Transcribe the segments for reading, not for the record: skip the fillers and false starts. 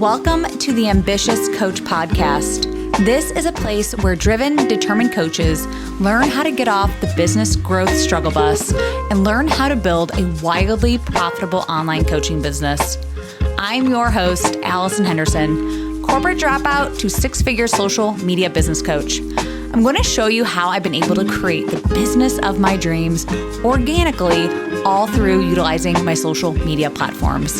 Welcome to the Ambitious Coach Podcast. This is a place where driven, determined coaches learn how to get off the business growth struggle bus and learn how to build a wildly profitable online coaching business. I'm your host, Allison Henderson, corporate dropout to six-figure social media business coach. I'm going to show you how I've been able to create the business of my dreams organically, all through utilizing my social media platforms.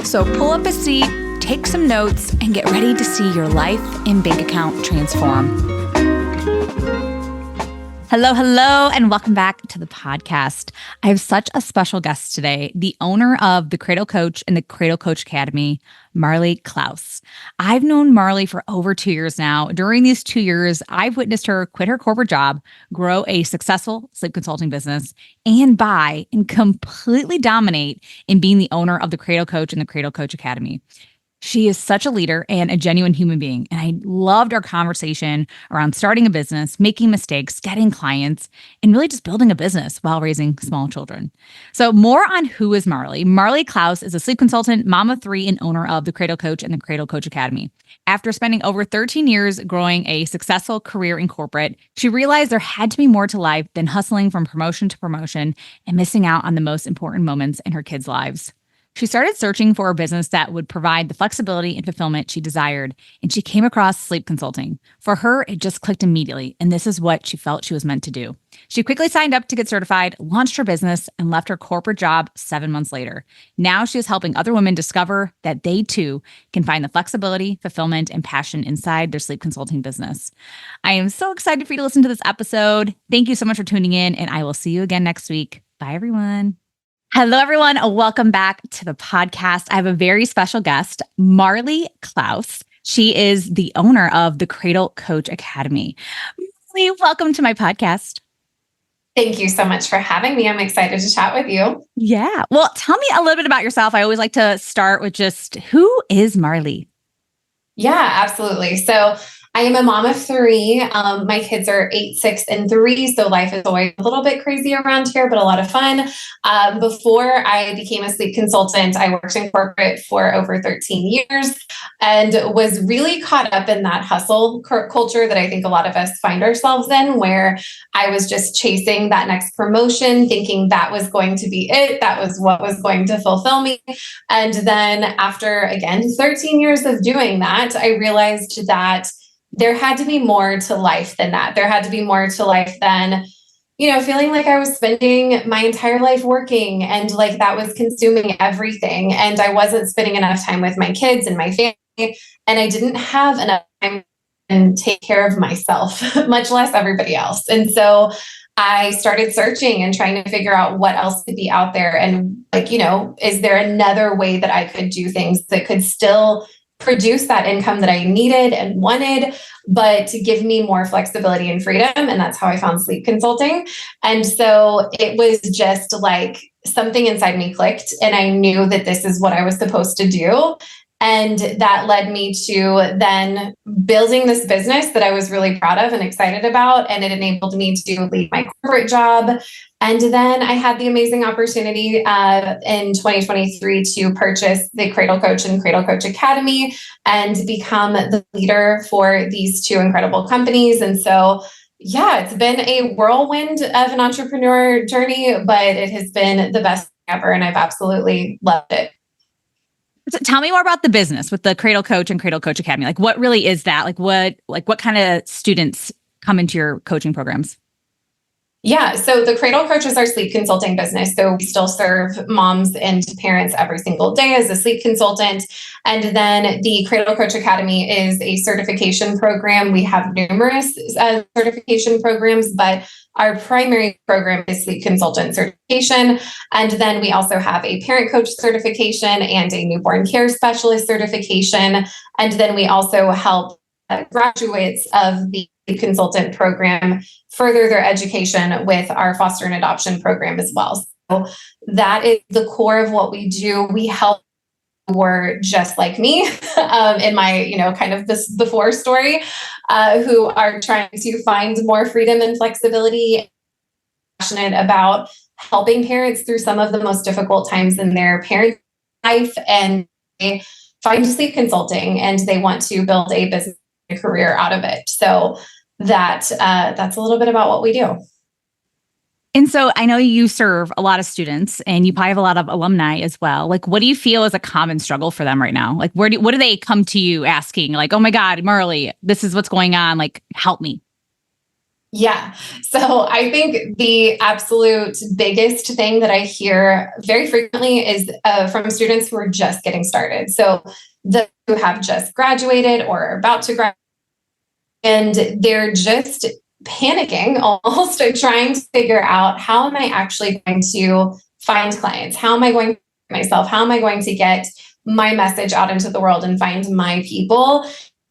So pull up a seat, take some notes, and get ready to see your life and bank account transform. Hello, and welcome back to the podcast. I have such a special guest today, the owner of the Cradle Coach and the Cradle Coach Academy, Marli Klaus. I've known Marli for over 2 years now. During these 2 years, I've witnessed her quit her corporate job, grow a successful sleep consulting business, and buy and completely dominate in being the owner of the Cradle Coach and the Cradle Coach Academy. She is such a leader and a genuine human being. And I loved our conversation around starting a business, making mistakes, getting clients, and really just building a business while raising small children. So more on who is Marli. Marli Klaus is a sleep consultant, mom of three, and owner of the Cradle Coach and the Cradle Coach Academy. After spending over 13 years growing a successful career in corporate, she realized there had to be more to life than hustling from promotion to promotion and missing out on the most important moments in her kids' lives. She started searching for a business that would provide the flexibility and fulfillment she desired, and she came across sleep consulting. For her, it just clicked immediately, and this is what she felt she was meant to do. She quickly signed up to get certified, launched her business, and left her corporate job 7 months later. Now she is helping other women discover that they too can find the flexibility, fulfillment, and passion inside their sleep consulting business. I am so excited for you to listen to this episode. Thank you so much for tuning in, and I will see you again next week. Bye, everyone. Hello, everyone. Welcome back to the podcast. I have a very special guest, Marli Klaus. She is the owner of the Cradle Coach Academy. Marli, welcome to my podcast. Thank you so much for having me. I'm excited to chat with you. Yeah. Well, tell me a little bit about yourself. I always like to start with just who is Marli? Yeah, absolutely. So I am a mom of three. My kids are 8, 6, and 3. So life is always a little bit crazy around here, but a lot of fun. Before I became a sleep consultant, I worked in corporate for over 13 years and was really caught up in that hustle culture that I think a lot of us find ourselves in, where I was just chasing that next promotion, thinking that was going to be it. That was what was going to fulfill me. And then after, again, 13 years of doing that, I realized that there had to be more to life than that. There had to be more to life than, feeling like I was spending my entire life working and like that was consuming everything. And I wasn't spending enough time with my kids and my family. And I didn't have enough time to take care of myself, much less everybody else. And so I started searching and trying to figure out what else could be out there. And is there another way that I could do things that could still produce that income that I needed and wanted, but to give me more flexibility and freedom. And that's how I found sleep consulting. And so it was just like something inside me clicked, and I knew that this is what I was supposed to do. And that led me to then building this business that I was really proud of and excited about. And it enabled me to leave my corporate job. And then I had the amazing opportunity in 2023 to purchase the Cradle Coach and Cradle Coach Academy and become the leader for these two incredible companies. And so, yeah, it's been a whirlwind of an entrepreneur journey, but it has been the best ever. And I've absolutely loved it. So tell me more about the business with the Cradle Coach and Cradle Coach Academy. Like, what really is that? What kind of students come into your coaching programs? Yeah. So the Cradle Coach is our sleep consulting business. So we still serve moms and parents every single day as a sleep consultant. And then the Cradle Coach Academy is a certification program. We have numerous certification programs, but our primary program is sleep consultant certification. And then we also have a parent coach certification and a newborn care specialist certification. And then we also help graduates of the consultant program further their education with our foster and adoption program as well. So that is the core of what we do. We help who were just like me in my, kind of this before story, who are trying to find more freedom and flexibility, passionate about helping parents through some of the most difficult times in their parent life. And find sleep consulting and they want to build a business career out of it. So that's a little bit about what we do. And so I know you serve a lot of students and you probably have a lot of alumni as well. Like, what do you feel is a common struggle for them right now? Like, what do they come to you asking? Like, oh my God, Marli, this is what's going on. Like, help me. Yeah. So I think the absolute biggest thing that I hear very frequently is from students who are just getting started. So those who have just graduated or are about to graduate, and they're just panicking almost trying to figure out, how am I actually going to find clients? How am I going to myself? How am I going to get my message out into the world and find my people?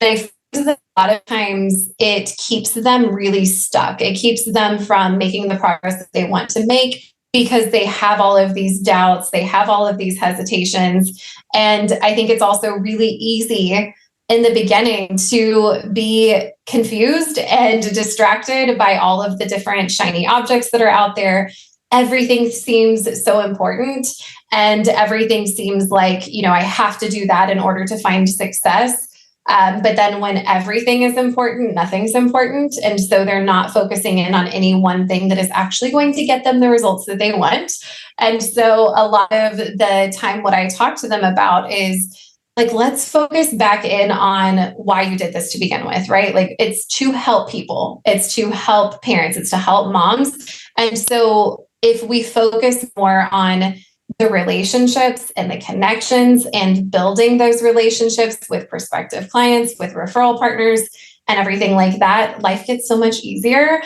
And I find that a lot of times it keeps them really stuck. It keeps them from making the progress that they want to make because they have all of these doubts, they have all of these hesitations. And I think it's also really easy in the beginning to be confused and distracted by all of the different shiny objects that are out there. Everything seems so important and everything seems like, I have to do that in order to find success. But then when everything is important, nothing's important. And so they're not focusing in on any one thing that is actually going to get them the results that they want. And so a lot of the time, what I talk to them about is, like, let's focus back in on why you did this to begin with, right? Like, it's to help people. It's to help parents. It's to help moms. And so if we focus more on the relationships and the connections and building those relationships with prospective clients, with referral partners and everything like that, life gets so much easier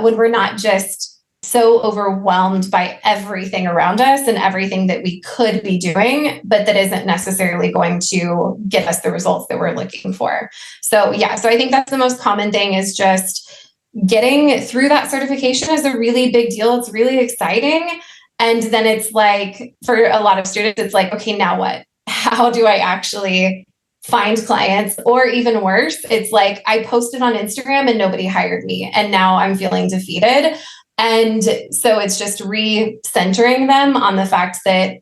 when we're not just so overwhelmed by everything around us and everything that we could be doing, but that isn't necessarily going to get us the results that we're looking for. So I think that's the most common thing, is just getting through that certification is a really big deal. It's really exciting. And then it's like, for a lot of students, it's like, okay, now what? How do I actually find clients? Or even worse, it's like, I posted on Instagram and nobody hired me, and now I'm feeling defeated. And so it's just recentering them on the fact that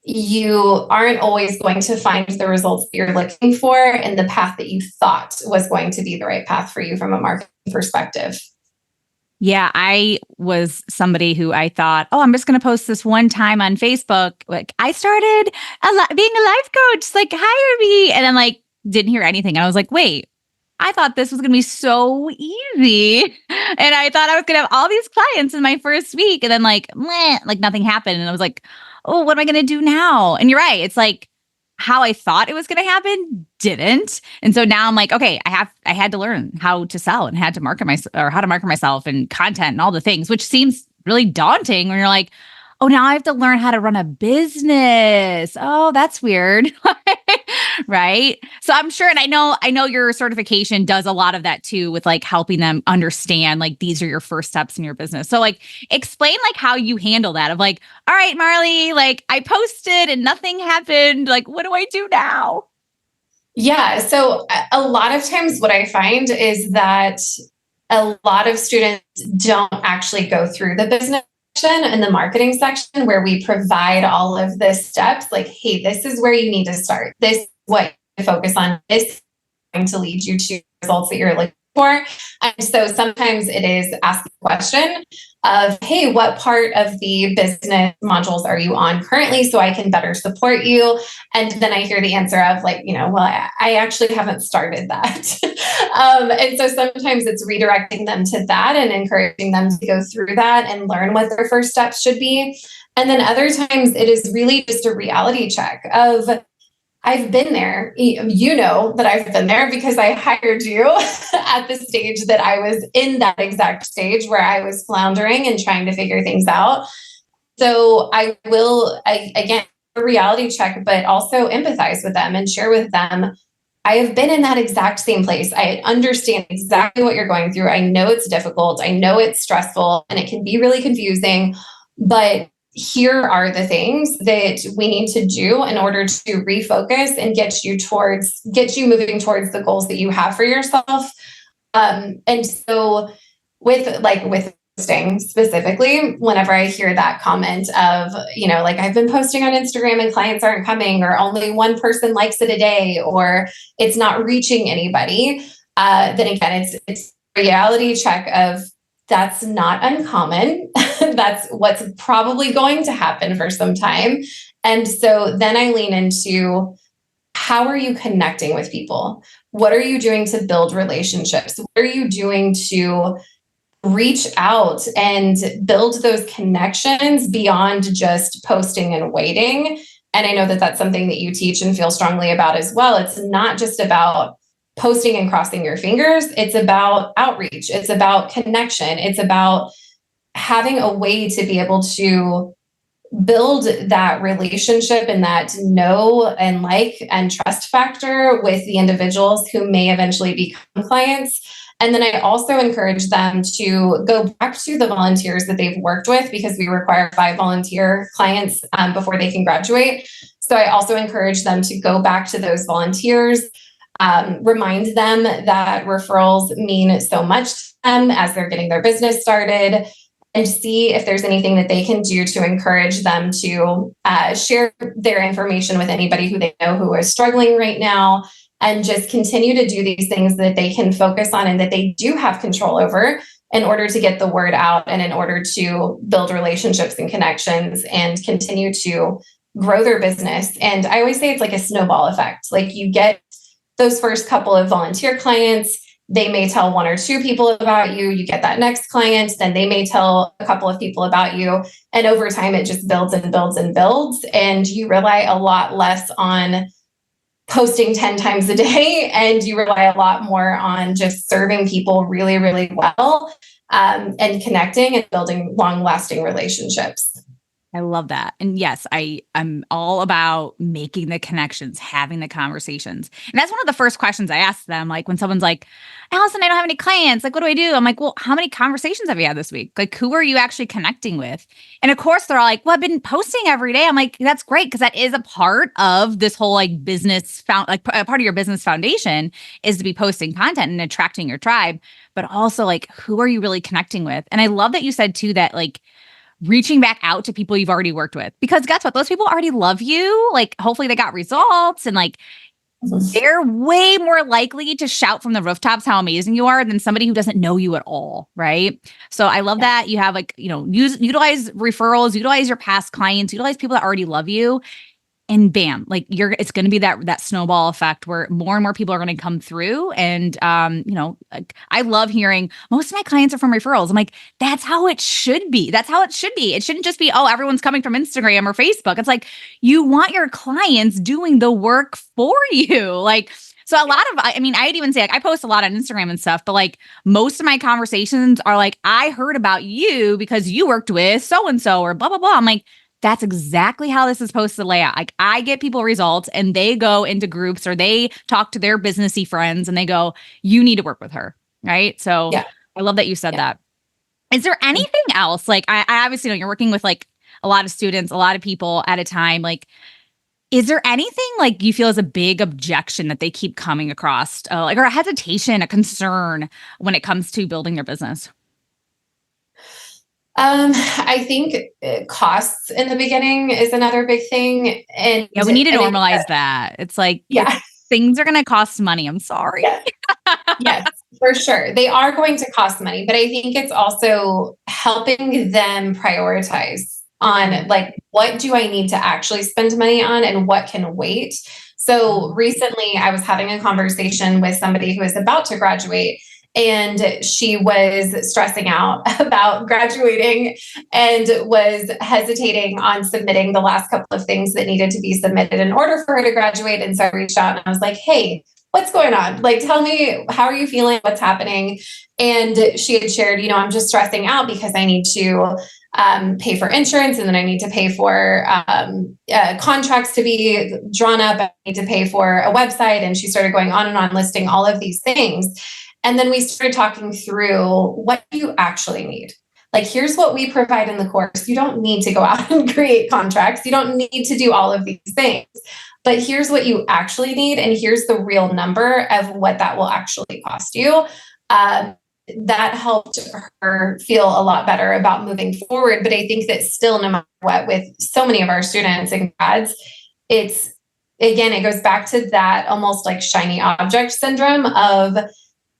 you aren't always going to find the results that you're looking for in the path that you thought was going to be the right path for you from a marketing perspective. Yeah, I was somebody who I thought, oh, I'm just going to post this one time on Facebook. Like, I started being a life coach, like, hire me. And then didn't hear anything. And I was like, wait, I thought this was going to be so easy. And I thought I was going to have all these clients in my first week. And then nothing happened. And I was like, oh, what am I going to do now? And you're right. It's like, how I thought it was going to happen didn't. And so now I'm like, okay, I had to learn how to sell and had to market how to market myself and content and all the things, which seems really daunting when you're like, oh, now I have to learn how to run a business. Oh, that's weird. Right. So I'm sure, and I know your certification does a lot of that too, with helping them understand, these are your first steps in your business. So explain how you handle that of all right, Marli, I posted and nothing happened. What do I do now? Yeah. So a lot of times what I find is that a lot of students don't actually go through the business section and the marketing section where we provide all of the steps. Like, hey, this is where you need to start. This is what you focus on. This is going to lead you to results that you're looking for. And so sometimes it is ask the question of, hey, what part of the business modules are you on currently so I can better support you? And then I hear the answer of I actually haven't started that. And so sometimes it's redirecting them to that and encouraging them to go through that and learn what their first steps should be. And then other times it is really just a reality check of, I've been there. You know that I've been there because I hired you at the stage that I was in, that exact stage where I was floundering and trying to figure things out. So I will, again, a reality check, but also empathize with them and share with them, I have been in that exact same place. I understand exactly what you're going through. I know it's difficult. I know it's stressful and it can be really confusing, but here are the things that we need to do in order to refocus and get you moving towards the goals that you have for yourself. And so with posting specifically, whenever I hear that comment of, like I've been posting on Instagram and clients aren't coming, or only one person likes it a day, or it's not reaching anybody, then again, it's a reality check of that's not uncommon. That's what's probably going to happen for some time. And so then I lean into, how are you connecting with people? What are you doing to build relationships? What are you doing to reach out and build those connections beyond just posting and waiting? And I know that that's something that you teach and feel strongly about as well. It's not just about posting and crossing your fingers. It's about outreach. It's about connection. It's about having a way to be able to build that relationship and that know and like and trust factor with the individuals who may eventually become clients. And then I also encourage them to go back to the volunteers that they've worked with, because we require 5 volunteer clients before they can graduate. So I also encourage them to go back to those volunteers, remind them that referrals mean so much to them as they're getting their business started, and see if there's anything that they can do to encourage them to share their information with anybody who they know who is struggling right now, and just continue to do these things that they can focus on and that they do have control over, in order to get the word out and in order to build relationships and connections and continue to grow their business. And I always say it's like a snowball effect. Like, you get those first couple of volunteer clients, they may tell 1 or 2 people about you. You get that next client, then they may tell a couple of people about you. And over time, it just builds and builds and builds. And you rely a lot less on posting 10 times a day, and you rely a lot more on just serving people really, really well, and connecting and building long-lasting relationships. I love that. And yes, I'm all about making the connections, having the conversations. And that's one of the first questions I ask them. Like, when someone's like, Allison, I don't have any clients. Like, what do I do? I'm like, well, how many conversations have you had this week? Like, who are you actually connecting with? And of course they're all like, well, I've been posting every day. I'm like, that's great. Cause that is a part of this whole like business a part of your business foundation is to be posting content and attracting your tribe, but also like, who are you really connecting with? And I love that you said too, that like, reaching back out to people you've already worked with, because guess what? Those people already love you. Like, hopefully they got results, and like, they're way more likely to shout from the rooftops how amazing you are than somebody who doesn't know you at all. Right. So I love that you have like, utilize referrals, utilize your past clients, utilize people that already love you. And bam, like it's going to be that snowball effect where more and more people are going to come through. And, like, I love hearing most of my clients are from referrals. I'm like, that's how it should be. That's how it should be. It shouldn't just be, oh, everyone's coming from Instagram or Facebook. It's like, you want your clients doing the work for you. Like, so a lot of, I'd even say like I post a lot on Instagram and stuff, but like most of my conversations are like, I heard about you because you worked with so-and-so or blah, blah, blah. I'm like, that's exactly how this is supposed to lay out. Like, I get people results and they go into groups or they talk to their businessy friends and they go, you need to work with her. Right. So yeah. I love that you said that. Is there anything else? Like, I obviously know you're working with like a lot of students, a lot of people at a time. Like, is there anything like you feel is a big objection that they keep coming across, like, or a hesitation, a concern when it comes to building their business? I think costs in the beginning is another big thing. And yeah, we need to normalize that. It's like, yeah, things are going to cost money. I'm sorry. Yeah. Yes, for sure. They are going to cost money, but I think it's also helping them prioritize on like, what do I need to actually spend money on and what can wait? So recently I was having a conversation with somebody who is about to graduate, and she was stressing out about graduating and was hesitating on submitting the last couple of things that needed to be submitted in order for her to graduate. And so I reached out and I was like, hey, what's going on? Like, tell me, how are you feeling? What's happening? And she had shared, I'm just stressing out because I need to pay for insurance, and then I need to pay for contracts to be drawn up. I need to pay for a website. And she started going on and on listing all of these things. And then we started talking through, what do you actually need? Like, here's what we provide in the course. You don't need to go out and create contracts. You don't need to do all of these things. But here's what you actually need. And here's the real number of what that will actually cost you. that helped her feel a lot better about moving forward. But I think that still, no matter what, with so many of our students and grads, it's, again, it goes back to that almost like shiny object syndrome of,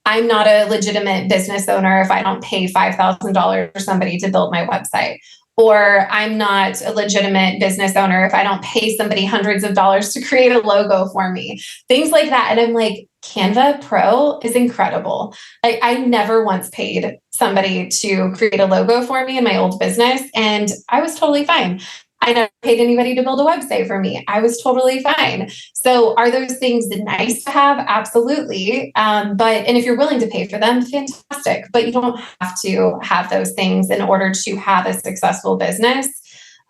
I'm not a legitimate business owner if I don't pay $5,000 for somebody to build my website. Or I'm not a legitimate business owner if I don't pay somebody hundreds of dollars to create a logo for me. Things like that. And I'm like, Canva Pro is incredible. I never once paid somebody to create a logo for me in my old business, and I was totally fine. I never paid anybody to build a website for me. I was totally fine. So are those things nice to have? Absolutely. And if you're willing to pay for them, fantastic. But you don't have to have those things in order to have a successful business.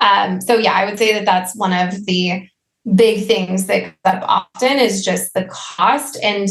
So yeah, I would say that that's one of the big things that comes up often is just the cost and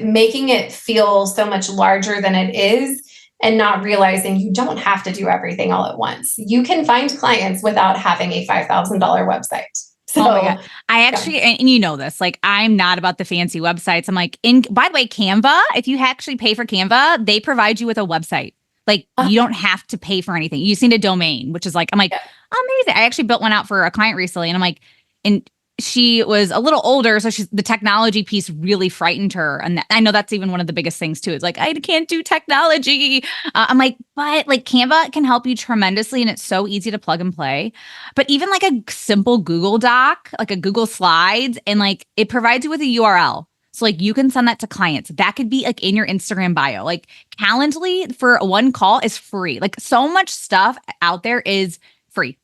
making it feel so much larger than it is, and not realizing you don't have to do everything all at once. You can find clients without having a $5,000 website. So, oh my God. I actually, and you know this, like, I'm not about the fancy websites. I'm like, by the way, Canva, if you actually pay for Canva, they provide you with a website. Like, you don't have to pay for anything. You just need a domain, which is like, I'm like, amazing. I actually built one out for a client recently, and I'm like, and she was a little older, so the technology piece really frightened her. And I know that's even one of the biggest things too. It's like, I can't do technology. I'm like, but like Canva can help you tremendously, and it's so easy to plug and play. But even like a simple Google Doc, like a Google Slides, and like it provides you with a URL. So like you can send that to clients. That could be like in your Instagram bio. Like Calendly for one call is free. Like so much stuff out there is free.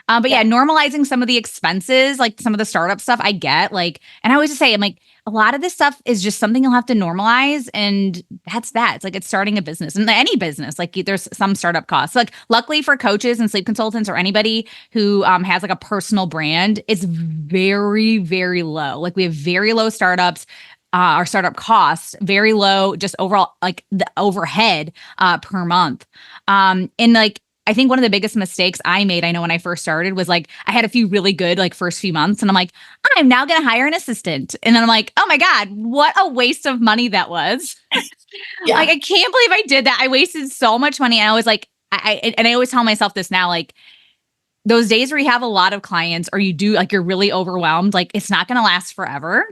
But yeah, normalizing some of the expenses, like some of the startup stuff I get, like, and I always just say, I'm like, a lot of this stuff is just something you'll have to normalize. And that's that. It's like, it's starting a business, and any business, like there's some startup costs. Like luckily for coaches and sleep consultants or anybody who has like a personal brand, it's very, very low. Like we have very low startups. Our startup costs very low, just overall, like the overhead per month. And like, I think one of the biggest mistakes I made, I know when I first started, was like, I had a few really good like first few months, and I'm like, I'm now going to hire an assistant. And then I'm like, oh my God, what a waste of money that was. Like, I can't believe I did that. I wasted so much money. And I was like, I always tell myself this now, like those days where you have a lot of clients or you do like, you're really overwhelmed, like it's not going to last forever.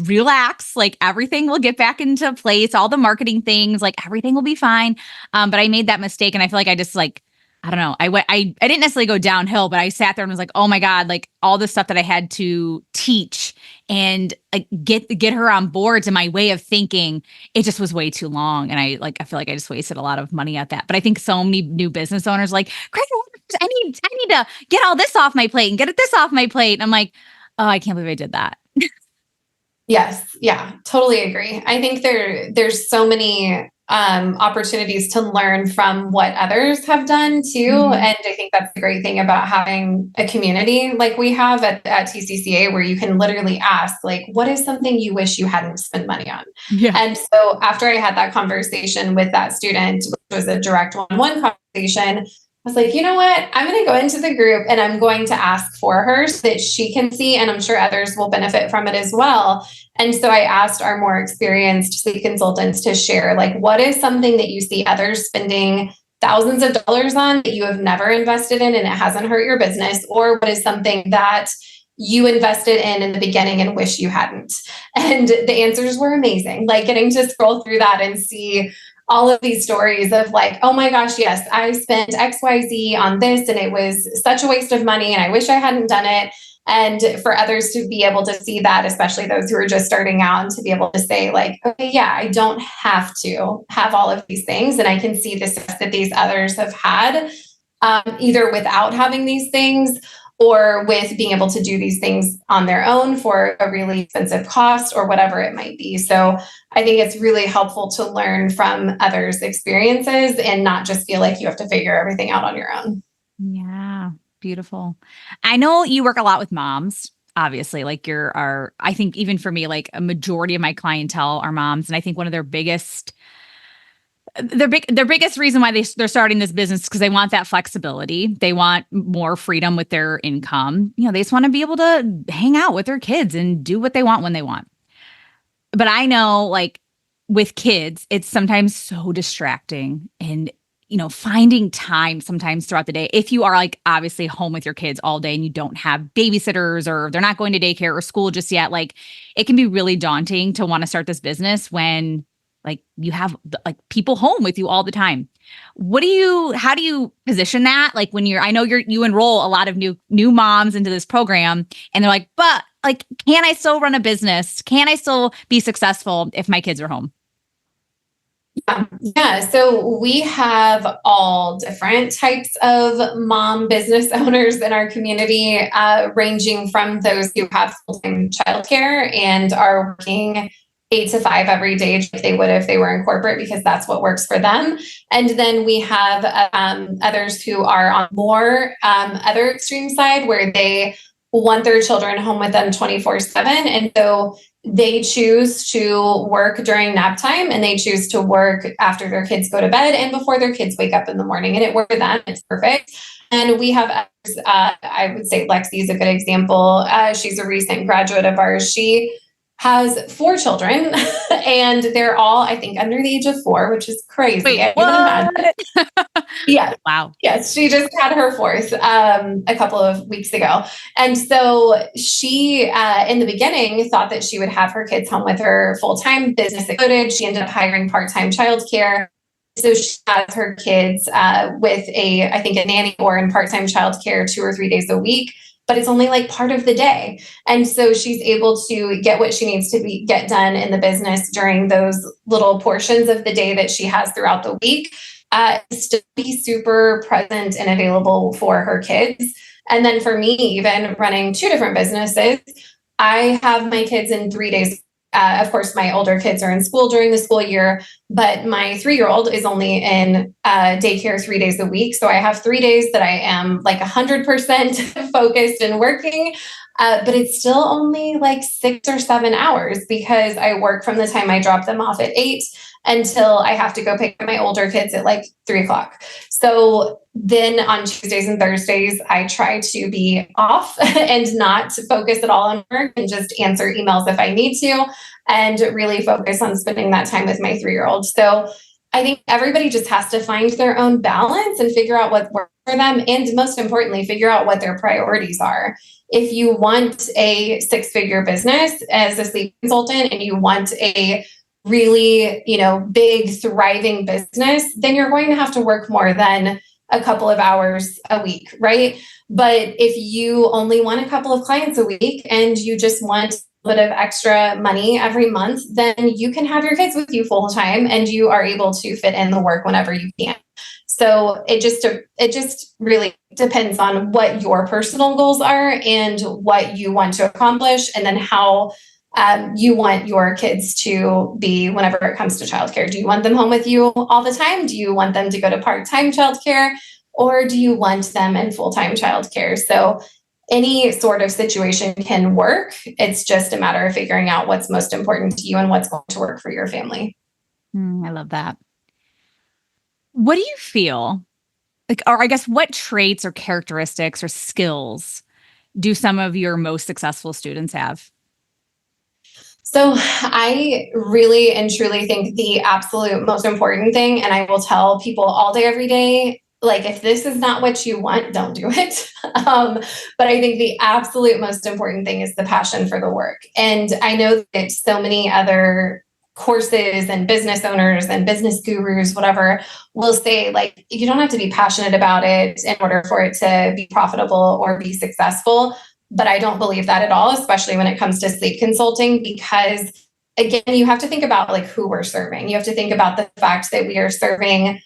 Relax, like everything will get back into place, all the marketing things, like everything will be fine. But I made that mistake, and I feel like I just like, I don't know, I didn't necessarily go downhill, but I sat there and was like, oh my God, like all the stuff that I had to teach and like get her on board to my way of thinking, it just was way too long. And I feel like I just wasted a lot of money at that. But I think so many new business owners like, Craig, I need to get all this off my plate and get this off my plate. And I'm like, oh, I can't believe I did that. Yes. Yeah, totally agree. I think there's so many opportunities to learn from what others have done too. And I think that's the great thing about having a community like we have at TCCA, where you can literally ask, like, what is something you wish you hadn't spent money on? Yeah. And so after I had that conversation with that student, which was a direct one-on-one conversation, I was like, you know what? I'm going to go into the group and I'm going to ask for her so that she can see, and I'm sure others will benefit from it as well. And so I asked our more experienced sleep consultants to share, like, what is something that you see others spending thousands of dollars on that you have never invested in and it hasn't hurt your business? Or what is something that you invested in the beginning and wish you hadn't? And the answers were amazing. Like getting to scroll through that and see all of these stories of like, oh my gosh, yes, I spent XYZ on this and it was such a waste of money and I wish I hadn't done it. And for others to be able to see that, especially those who are just starting out, and to be able to say like, okay, yeah, I don't have to have all of these things. And I can see the success that these others have had, either without having these things or with being able to do these things on their own for a really expensive cost or whatever it might be. So I think it's really helpful to learn from others' experiences and not just feel like you have to figure everything out on your own. Yeah, beautiful. I know you work a lot with moms. Obviously, like I think even for me, like a majority of my clientele are moms. And I think one of their biggest reason why they're starting this business is because they want that flexibility. They want more freedom with their income. You know, they just want to be able to hang out with their kids and do what they want when they want. But I know, like, with kids, it's sometimes so distracting and finding time sometimes throughout the day. If you are like obviously home with your kids all day and you don't have babysitters or they're not going to daycare or school just yet, like it can be really daunting to want to start this business when like you have like people home with you all the time. How do you position that? Like when I know you enroll a lot of new moms into this program and they're like, but like, can I still run a business? Can I still be successful if my kids are home? Yeah. So we have all different types of mom business owners in our community, ranging from those who have full-time childcare and are working 8 to 5 every day, like they would if they were in corporate, because that's what works for them. And then we have others who are on more other extreme side where they want their children home with them 24/7. And so they choose to work during nap time and they choose to work after their kids go to bed and before their kids wake up in the morning. And it works for them. It's perfect. And we have others, I would say Lexi is a good example. She's a recent graduate of ours. She has 4 children and they're all, I think, under the age of 4, which is crazy. Wait, what? Yeah. Wow. Yes, she just had her 4th a couple of weeks ago. And so she, in the beginning, thought that she would have her kids home with her full-time. Business exploded. She ended up hiring part-time childcare. So she has her kids with I think a nanny or in part-time childcare 2 or 3 days a week, but it's only like part of the day. And so she's able to get what she needs to get done in the business during those little portions of the day that she has throughout the week. Still be super present and available for her kids. And then for me, even running 2 different businesses, I have my kids in 3 days. Of course, my older kids are in school during the school year, but my 3-year-old is only in daycare 3 days a week. So I have 3 days that I am like 100% focused and working. But it's still only like 6 or 7 hours because I work from the time I drop them off at 8 until I have to go pick up my older kids at like 3 o'clock. So then on Tuesdays and Thursdays, I try to be off and not focus at all on work and just answer emails if I need to and really focus on spending that time with my 3-year-old. So I think everybody just has to find their own balance and figure out what works for them. And most importantly, figure out what their priorities are. If you want a 6-figure business as a sleep consultant and you want a really, big, thriving business, then you're going to have to work more than a couple of hours a week, right? But if you only want a couple of clients a week and you just want a bit of extra money every month, then you can have your kids with you full time and you are able to fit in the work whenever you can. So it just really depends on what your personal goals are and what you want to accomplish, and then how you want your kids to be whenever it comes to childcare. Do you want them home with you all the time? Do you want them to go to part-time childcare, or do you want them in full-time childcare? So any sort of situation can work. It's just a matter of figuring out what's most important to you and what's going to work for your family. I love that. What do you feel like, or I guess what traits or characteristics or skills do some of your most successful students have? So I really and truly think the absolute most important thing, and I will tell people all day, every day, like, if this is not what you want, don't do it. But I think the absolute most important thing is the passion for the work. And I know that so many other courses and business owners and business gurus, whatever, will say, like, you don't have to be passionate about it in order for it to be profitable or be successful. But I don't believe that at all, especially when it comes to sleep consulting, because again, you have to think about like who we're serving. You have to think about the fact that we are serving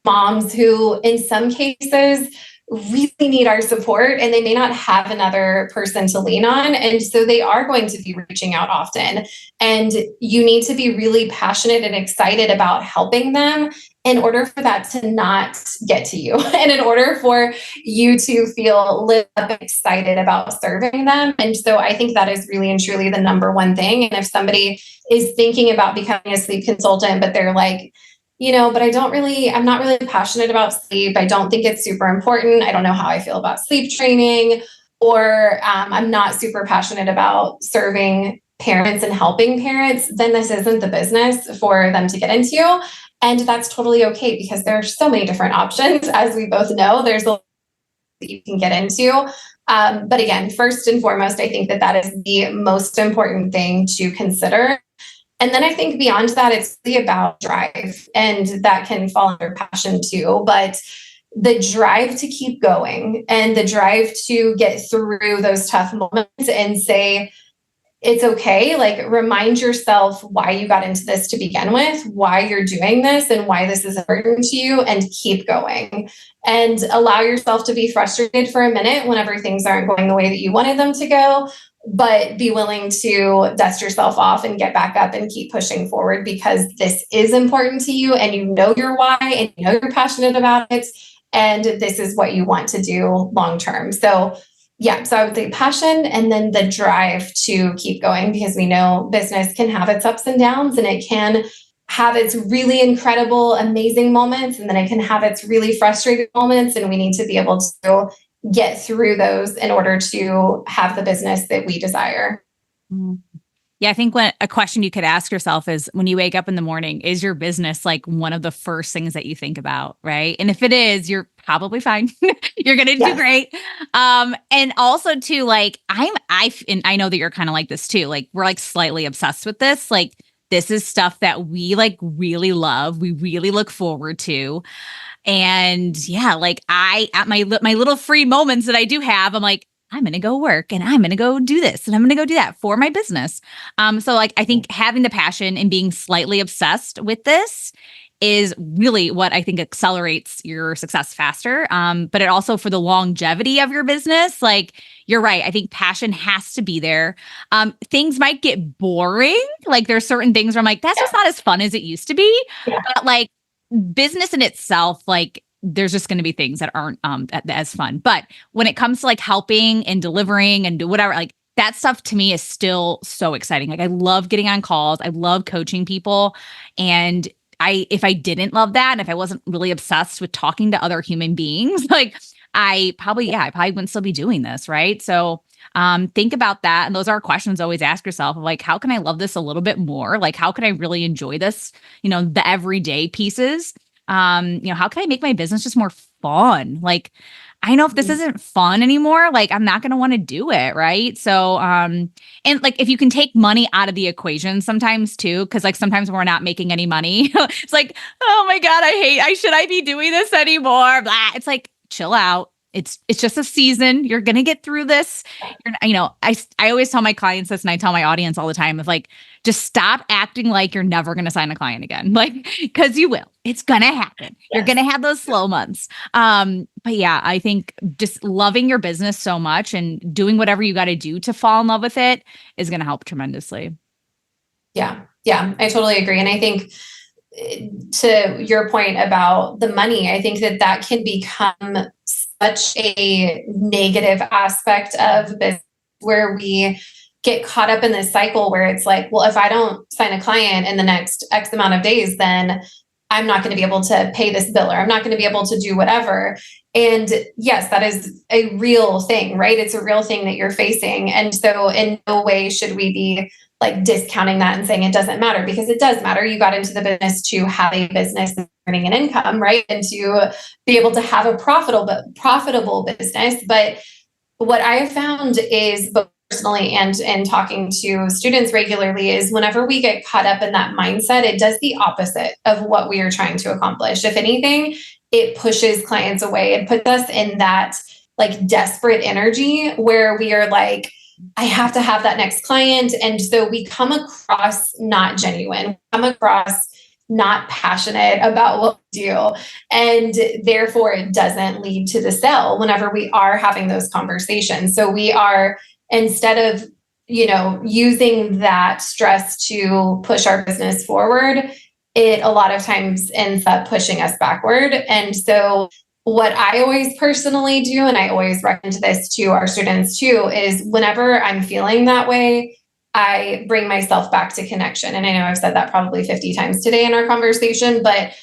moms who in some cases really need our support and they may not have another person to lean on. And so they are going to be reaching out often. And you need to be really passionate and excited about helping them in order for that to not get to you and in order for you to feel lit up and excited about serving them. And so I think that is really and truly the number one thing. And if somebody is thinking about becoming a sleep consultant, but they're like, but I'm not really passionate about sleep. I don't think it's super important. I don't know how I feel about sleep training, or I'm not super passionate about serving parents and helping parents, then this isn't the business for them to get into. And that's totally okay because there are so many different options. As we both know, there's a lot that you can get into. But again, first and foremost, I think that that is the most important thing to consider. And then I think beyond that, it's really about drive, and that can fall under passion too. But the drive to keep going and the drive to get through those tough moments and say, it's okay. Like, remind yourself why you got into this to begin with, why you're doing this, and why this is important to you, and keep going. And allow yourself to be frustrated for a minute whenever things aren't going the way that you wanted them to go, but be willing to dust yourself off and get back up and keep pushing forward because this is important to you, and you know your why, and you know you're passionate about it, and this is what you want to do long term. So yeah, so I would say passion, and then the drive to keep going, because we know business can have its ups and downs, and it can have its really incredible, amazing moments, and then it can have its really frustrating moments. And we need to be able to get through those in order to have the business that we desire. Yeah, I think a question you could ask yourself is, when you wake up in the morning, is your business like one of the first things that you think about, right? And if it is, you're probably fine. You're gonna do great. And also too, like and I know that you're kind of like this too. Like, we're like slightly obsessed with this. Like, this is stuff that we like really love. We really look forward to. And yeah, like at my little free moments that I do have, I'm like, I'm going to go work, and I'm going to go do this, and I'm going to go do that for my business. So like, I think having the passion and being slightly obsessed with this is really what I think accelerates your success faster. But it also, for the longevity of your business, like, you're right. I think passion has to be there. Things might get boring. Like, there's certain things where I'm like, that's just not as fun as it used to be. But like, business in itself, like, there's just going to be things that aren't as fun. But when it comes to like helping and delivering and do whatever, like, that stuff to me is still so exciting. Like, I love getting on calls. I love coaching people. And if I didn't love that, and if I wasn't really obsessed with talking to other human beings, like, I probably wouldn't still be doing this. Right. So think about that. And those are questions always ask yourself, of like, how can I love this a little bit more? Like, how can I really enjoy this? The everyday pieces. How can I make my business just more fun? Like, I know if this isn't fun anymore, like, I'm not going to want to do it. Right. So, and like, if you can take money out of the equation sometimes too, because like sometimes we're not making any money. It's like, oh my God, should I be doing this anymore? Blah. It's like, chill out. It's just a season. You're going to get through this. I always tell my clients this, and I tell my audience all the time, of like, just stop acting like you're never going to sign a client again. Like, because you will. It's going to happen. Yes. You're going to have those slow months. But yeah, I think just loving your business so much and doing whatever you got to do to fall in love with it is going to help tremendously. Yeah. Yeah, I totally agree. And I think, to your point about the money, I think that can become such a negative aspect of business, where we get caught up in this cycle where it's like, well, if I don't sign a client in the next X amount of days, then I'm not going to be able to pay this bill, or I'm not going to be able to do whatever. And yes, that is a real thing, right? It's a real thing that you're facing. And so in no way should we be like discounting that and saying it doesn't matter, because it does matter. You got into the business to have a business earning an income, right? And to be able to have a profitable business. But what I have found is, both personally and talking to students regularly, is whenever we get caught up in that mindset, it does the opposite of what we are trying to accomplish. If anything, it pushes clients away and puts us in that like desperate energy where we are like, I have to have that next client. And so we come across not genuine, come across not passionate about what we do. And therefore it doesn't lead to the sale whenever we are having those conversations. So we are, instead of, using that stress to push our business forward, it a lot of times ends up pushing us backward. And so what I always personally do, and I always recommend this to our students too, is whenever I'm feeling that way, I bring myself back to connection. And I know I've said that probably 50 times today in our conversation, but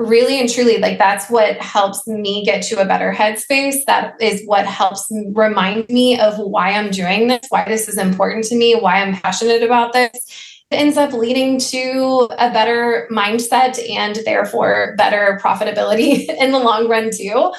really and truly, like, that's what helps me get to a better headspace. That is what helps remind me of why I'm doing this, why this is important to me, why I'm passionate about this. It ends up leading to a better mindset and therefore better profitability in the long run too,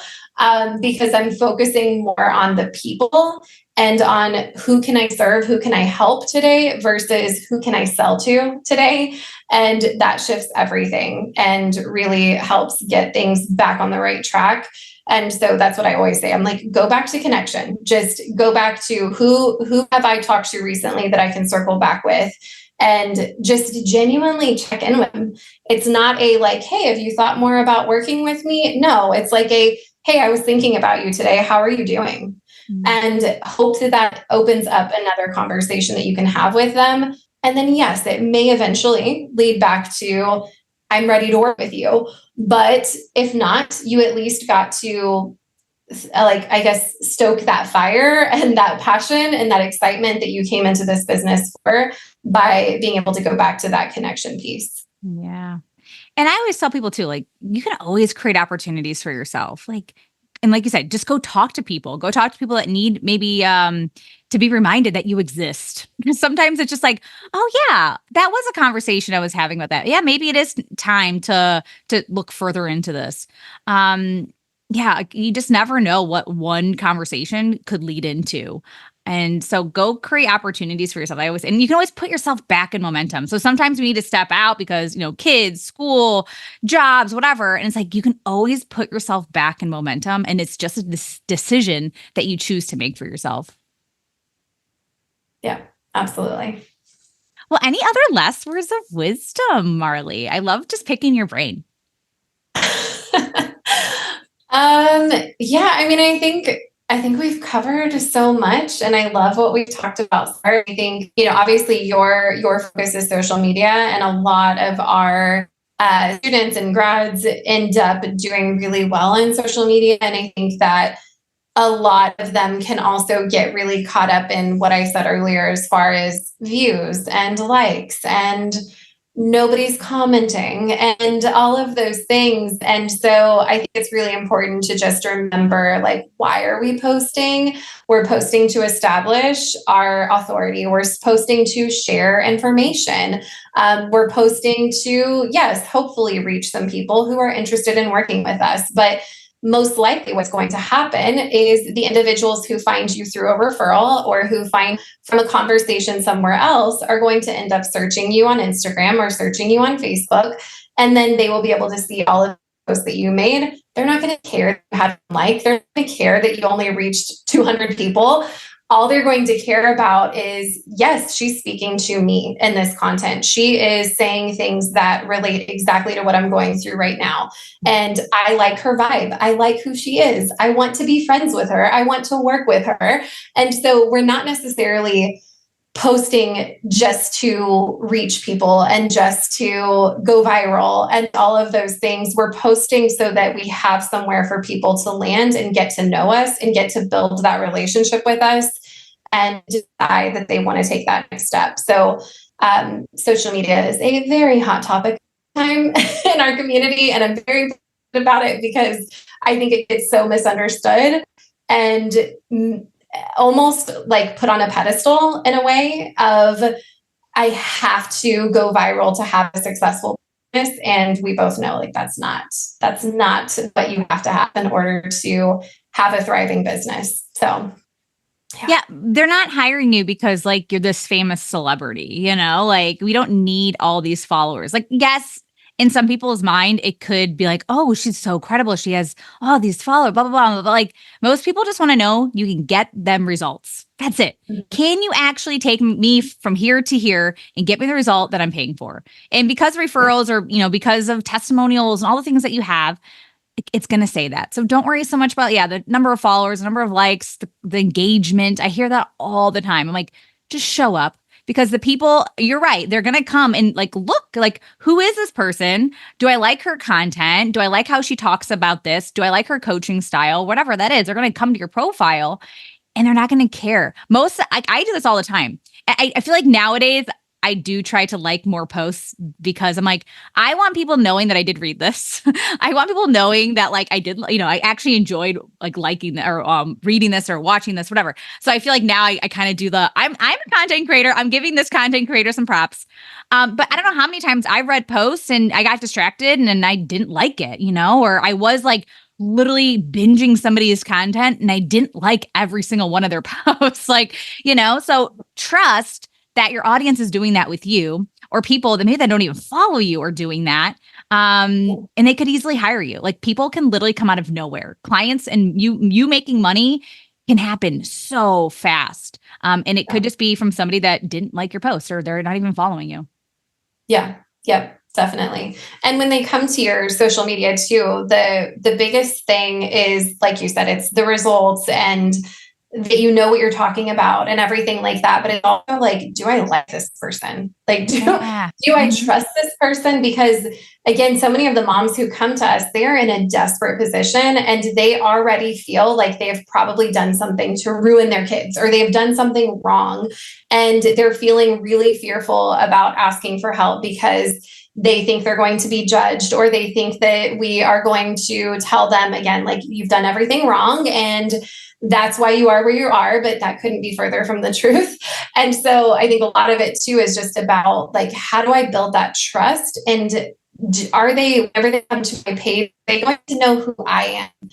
because I'm focusing more on the people and on who can I serve, who can I help today versus who can I sell to today. And that shifts everything and really helps get things back on the right track. And so that's what I always say. I'm like, go back to connection. Just go back to who have I talked to recently that I can circle back with, and just genuinely check in with them. It's not a like, hey, have you thought more about working with me? No, it's like a, hey, I was thinking about you today. How are you doing? And hope that that opens up another conversation that you can have with them. And then, yes, it may eventually lead back to, I'm ready to work with you. But if not, you at least got to, like, I guess, stoke that fire and that passion and that excitement that you came into this business for by being able to go back to that connection piece. Yeah. And I always tell people too, like, you can always create opportunities for yourself. And like you said, just go talk to people. Go talk to people that need maybe to be reminded that you exist. Because sometimes it's just like, oh yeah, that was a conversation I was having about that. Yeah, maybe it is time to look further into this. Yeah, you just never know what one conversation could lead into. And so go create opportunities for yourself. And you can always put yourself back in momentum. So sometimes we need to step out because, kids, school, jobs, whatever. And it's like, you can always put yourself back in momentum. And it's just a decision that you choose to make for yourself. Yeah, absolutely. Well, any other last words of wisdom, Marli? I love just picking your brain. Yeah, I mean, I think we've covered so much, and I love what we talked about. I think, obviously your focus is social media, and a lot of our students and grads end up doing really well in social media. And I think that a lot of them can also get really caught up in what I said earlier, as far as views and likes and nobody's commenting and all of those things. And so I think it's really important to just remember, like, why are we posting? We're posting to establish our authority. We're posting to share information. We're posting to, yes, hopefully reach some people who are interested in working with us. But most likely what's going to happen is the individuals who find you through a referral or who find from a conversation somewhere else are going to end up searching you on Instagram or searching you on Facebook. And then they will be able to see all of the posts that you made. They're not going to care that you had a like. They're not going to care that you only reached 200 people. All they're going to care about is, yes, she's speaking to me in this content. She is saying things that relate exactly to what I'm going through right now. And I like her vibe. I like who she is. I want to be friends with her. I want to work with her. And so we're not necessarily posting just to reach people and just to go viral and all of those things. We're posting so that we have somewhere for people to land and get to know us and get to build that relationship with us and decide that they want to take that next step. So social media is a very hot topic time in our community, and I'm very passionate about it because I think it gets so misunderstood and almost like put on a pedestal in a way of, I have to go viral to have a successful business. And we both know, like, that's not what you have to have in order to have a thriving business. So yeah, they're not hiring you because, like, you're this famous celebrity, like, we don't need all these followers. Like, yes, in some people's mind, it could be like, oh, she's so credible. She has all these followers, blah, blah, blah. But like, most people just want to know you can get them results. That's it. Mm-hmm. Can you actually take me from here to here and get me the result that I'm paying for? And because referrals or, because of testimonials and all the things that you have, it's going to say that. So don't worry so much about, the number of followers, the number of likes, the engagement. I hear that all the time. I'm like, just show up. Because the people, you're right, they're going to come and like, look, like, who is this person? Do I like her content? Do I like how she talks about this? Do I like her coaching style? Whatever that is, they're going to come to your profile and they're not going to care. I do this all the time. I feel like nowadays I do try to like more posts because I'm like, I want people knowing that I did read this. I want people knowing that like I did, I actually enjoyed like liking or reading this or watching this, whatever. So I feel like now I kind of do I'm a content creator. I'm giving this content creator some props. But I don't know how many times I've read posts and I got distracted and I didn't like it, or I was like literally binging somebody's content and I didn't like every single one of their posts. So trust that your audience is doing that with you, or people that maybe that don't even follow you are doing that. And they could easily hire you. Like people can literally come out of nowhere. Clients and you making money can happen so fast. And it could just be from somebody that didn't like your post or they're not even following you. Yeah. Yep. Definitely. And when they come to your social media too, the biggest thing is, like you said, it's the results and that what you're talking about and everything like that. But it's also like, do I like this person? Like, do I trust this person? Because again, so many of the moms who come to us, they're in a desperate position and they already feel like they have probably done something to ruin their kids or they've done something wrong. And they're feeling really fearful about asking for help because they think they're going to be judged, or they think that we are going to tell them again, like, you've done everything wrong and that's why you are where you are, but that couldn't be further from the truth. And so I think a lot of it too is just about like, how do I build that trust? And are they, whenever they come to my page, they going to know who I am?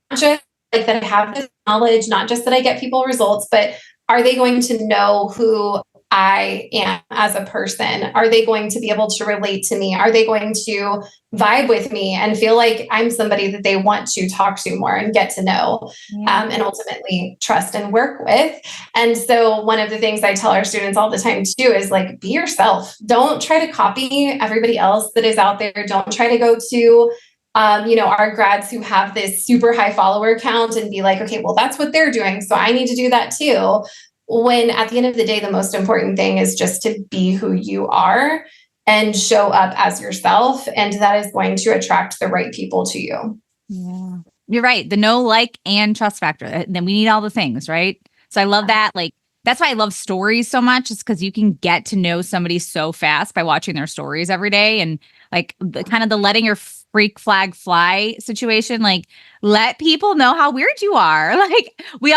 Not just like that I have this knowledge, not just that I get people results, but are they going to know who I am as a person? Are they going to be able to relate to me? Are they going to vibe with me and feel like I'm somebody that they want to talk to more and get to know, and ultimately trust and work with? And so one of the things I tell our students all the time too is like, be yourself. Don't try to copy everybody else that is out there. Don't try to go to our grads who have this super high follower count and be like, okay, well, that's what they're doing, so I need to do that too. When at the end of the day, the most important thing is just to be who you are and show up as yourself. And that is going to attract the right people to you. Yeah, you're right. The know, like, and trust factor. Then we need all the things, right? So I love that. Like, that's why I love stories so much, is because you can get to know somebody so fast by watching their stories every day. And like the letting your freak flag fly situation, like let people know how weird you are. Like we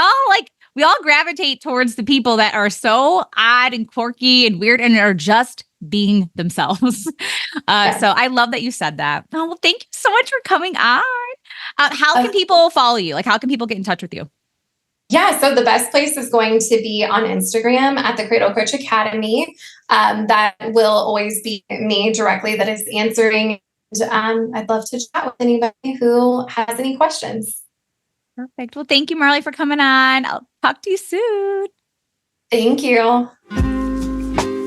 all gravitate towards the people that are so odd and quirky and weird and are just being themselves. So I love that you said that. Oh, well, thank you so much for coming on. How can people follow you? Like, how can people get in touch with you? Yeah, so the best place is going to be on Instagram at the Cradle Coach Academy. That will always be me directly that is answering. I'd love to chat with anybody who has any questions. Perfect. Well, thank you, Marli, for coming on. I'll talk to you soon. Thank you.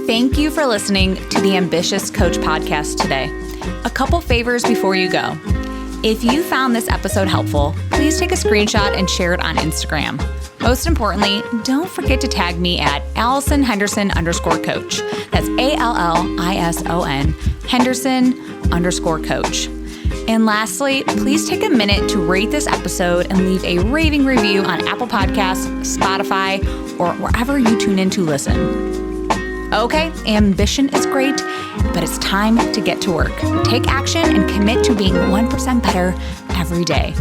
Thank you for listening to the Ambitious Coach podcast today. A couple favors before you go. If you found this episode helpful, please take a screenshot and share it on Instagram. Most importantly, don't forget to tag me at Allison Henderson _coach. That's ALLISON Henderson _coach. And lastly, please take a minute to rate this episode and leave a raving review on Apple Podcasts, Spotify, or wherever you tune in to listen. Okay, ambition is great, but it's time to get to work. Take action and commit to being 1% better every day.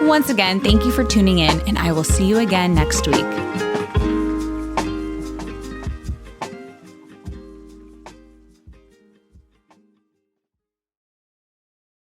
Once again, thank you for tuning in, and I will see you again next week.